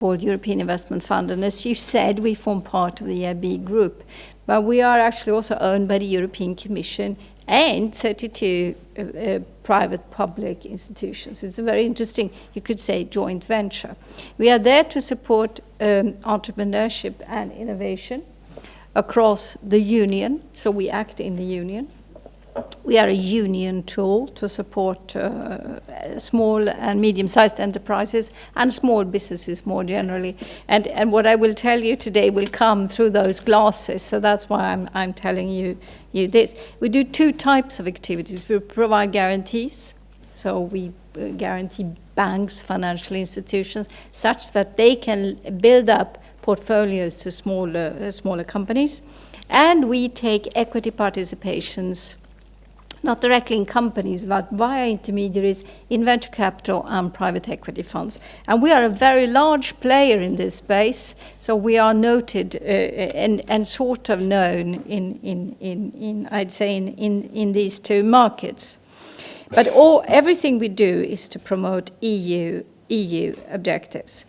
called European Investment Fund. And as you said, we form part of the EIB group. But we are actually also owned by the European Commission and 32 private-public institutions. It's a very interesting, you could say, joint venture. We are there to support entrepreneurship and innovation across the union, so we act in the union. We are a union tool to support small and medium-sized enterprises and small businesses more generally. And what I will tell you today will come through those glasses, so that's why I'm telling you this. We do two types of activities. We provide guarantees, so we guarantee banks, financial institutions, such that they can build up portfolios to smaller companies. And we take equity participations, not directly in companies, but via intermediaries in venture capital and private equity funds. And we are a very large player in this space, so we are noted and sort of known I'd say in these two markets. But everything we do is to promote EU objectives.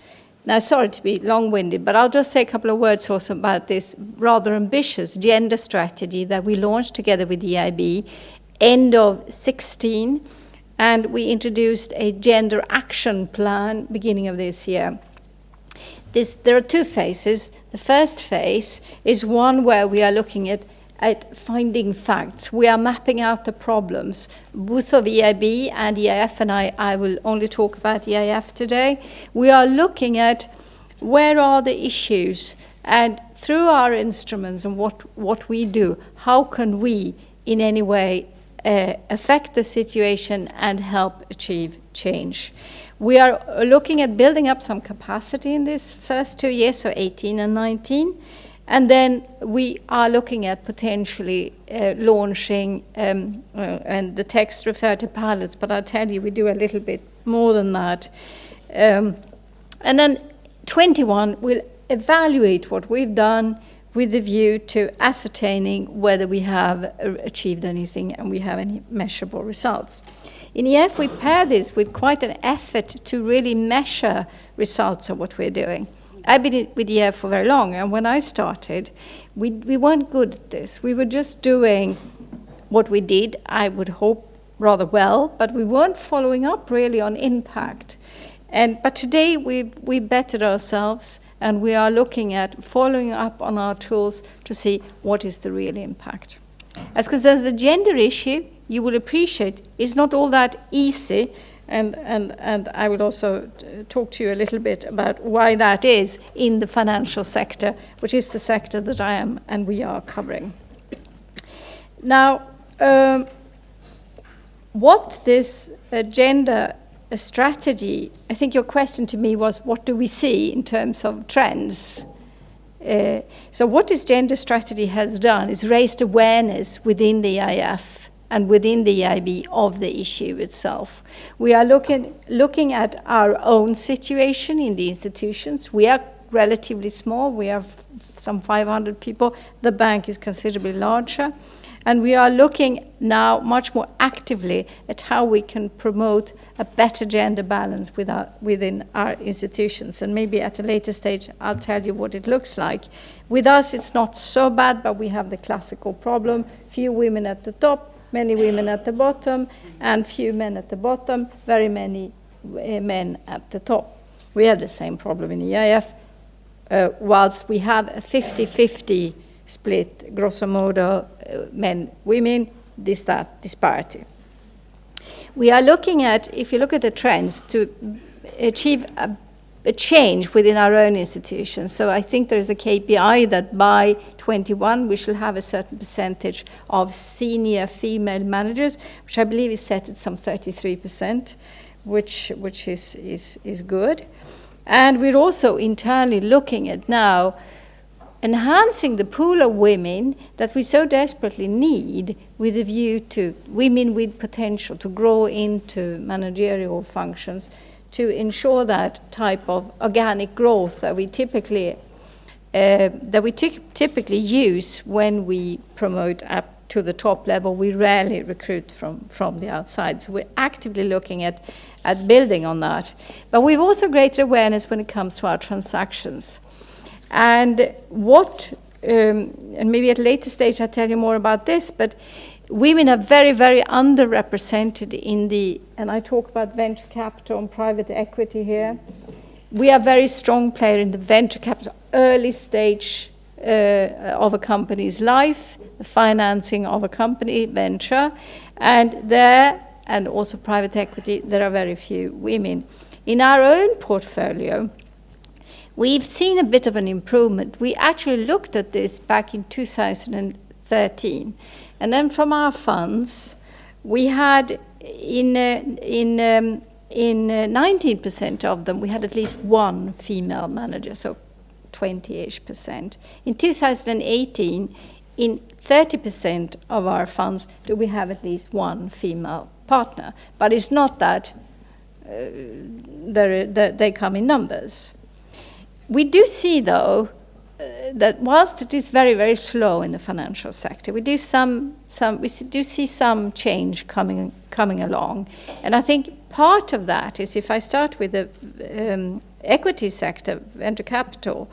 Now, sorry to be long-winded, but I'll just say a couple of words also about this rather ambitious gender strategy that we launched together with the EIB end of 16, and we introduced a gender action plan beginning of this year. There are two phases. The first phase is one where we are looking at finding facts. We are mapping out the problems, both of EIB and EIF, and I will only talk about EIF today. We are looking at where are the issues, and through our instruments and what we do, how can we in any way affect the situation and help achieve change. We are looking at building up some capacity in these first 2 years, so 18 and 19. And then we are looking at potentially launching, and the text referred to pilots, but I'll tell you we do a little bit more than that. And then 21, we'll evaluate what we've done with the view to ascertaining whether we have achieved anything and we have any measurable results. In EIF, we pair this with quite an effort to really measure results of what we're doing. I've been with EIF for very long, and when I started, we weren't good at this. We were just doing what we did, I would hope, rather well, but we weren't following up really on impact. But today, we've bettered ourselves, and we are looking at following up on our tools to see what is the real impact. As concerns the gender issue, you will appreciate it's not all that easy, and I will also talk to you a little bit about why that is in the financial sector, which is the sector that I am and we are covering. Now, what this gender strategy, I think your question to me was, what do we see in terms of trends? So what this gender strategy has done is raised awareness within the EIF and within the EIB of the issue itself. We are looking at our own situation in the institutions. We are relatively small. We have some 500 people. The bank is considerably larger. And we are looking now much more actively at how we can promote a better gender balance within our institutions. And maybe at a later stage, I'll tell you what it looks like. With us, it's not so bad, but we have the classical problem: few women at the top, many women at the bottom, and few men at the bottom, very many men at the top. We have the same problem in EIF, whilst we have a 50-50 split, grosso modo, men, women, that disparity. We are looking at, if you look at the trends, to achieve a change within our own institutions. So I think there is a KPI that by 21 we shall have a certain percentage of senior female managers, which I believe is set at some 33%, which is good. And we're also internally looking at now enhancing the pool of women that we so desperately need, with a view to women with potential to grow into managerial functions, to ensure that type of organic growth that we typically use when we promote to the top level. We rarely recruit from the outside. So we're actively looking at building on that. But we've also greater awareness when it comes to our transactions. And and maybe at a later stage I'll tell you more about this, but women are very, very underrepresented in and I talk about venture capital and private equity here. We are a very strong player in the venture capital, early stage of a company's life, the financing of a company venture, and also private equity, there are very few women. In our own portfolio, we've seen a bit of an improvement. We actually looked at this back in 2013. And then from our funds, we had in 19% of them, we had at least one female manager, so 20-ish%. In 2018, in 30% of our funds, do we have at least one female partner. But it's not that they come in numbers. We do see, though, that whilst it is very, very slow in the financial sector, we do see some change coming along. And I think part of that is, if I start with the equity sector, venture capital,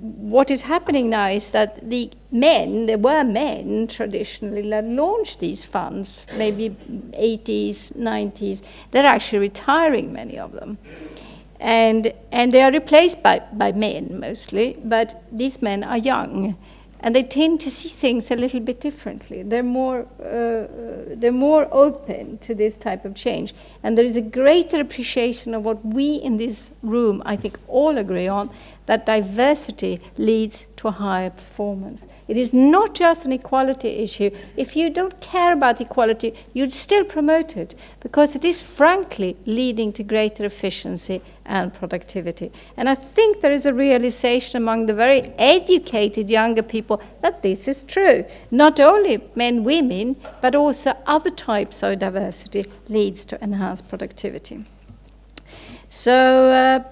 what is happening now is that there were men traditionally that launched these funds, maybe 80s, 90s, they're actually retiring, many of them. And they are replaced by men mostly, but these men are young, and they tend to see things a little bit differently. They're more open to this type of change, and there is a greater appreciation of what we in this room, I think, all agree on, that diversity leads to a higher performance. It is not just an equality issue. If you don't care about equality, you'd still promote it, because it is frankly leading to greater efficiency and productivity. And I think there is a realization among the very educated younger people that this is true. Not only men, women, but also other types of diversity leads to enhanced productivity. So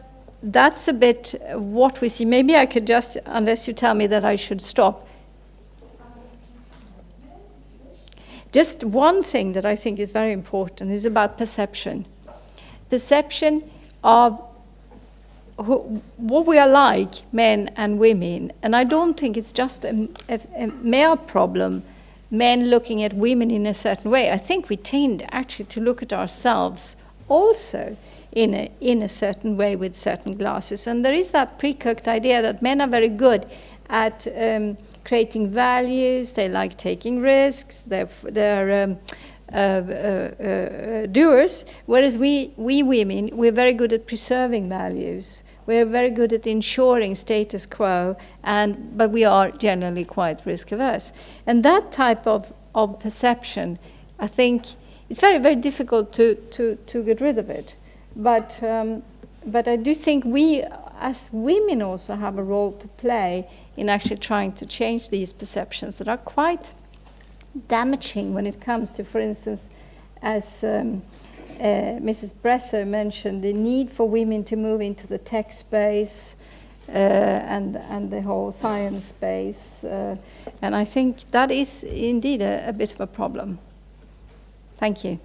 that's a bit what we see. Maybe I could just, unless you tell me that I should stop. Just one thing that I think is very important is about perception. Perception of what we are like, men and women. And I don't think it's just a male problem, men looking at women in a certain way. I think we tend actually to look at ourselves also in a certain way with certain glasses. And there is that pre-cooked idea that men are very good at creating values, they like taking risks, they're doers, whereas we women, we're very good at preserving values. We're very good at ensuring status quo, but we are generally quite risk averse. And that type of perception, I think, it's very, very difficult to get rid of it. But I do think we, as women, also have a role to play in actually trying to change these perceptions that are quite damaging when it comes to, for instance, as Mrs. Bresser mentioned, the need for women to move into the tech space and the whole science space. And I think that is indeed a bit of a problem. Thank you.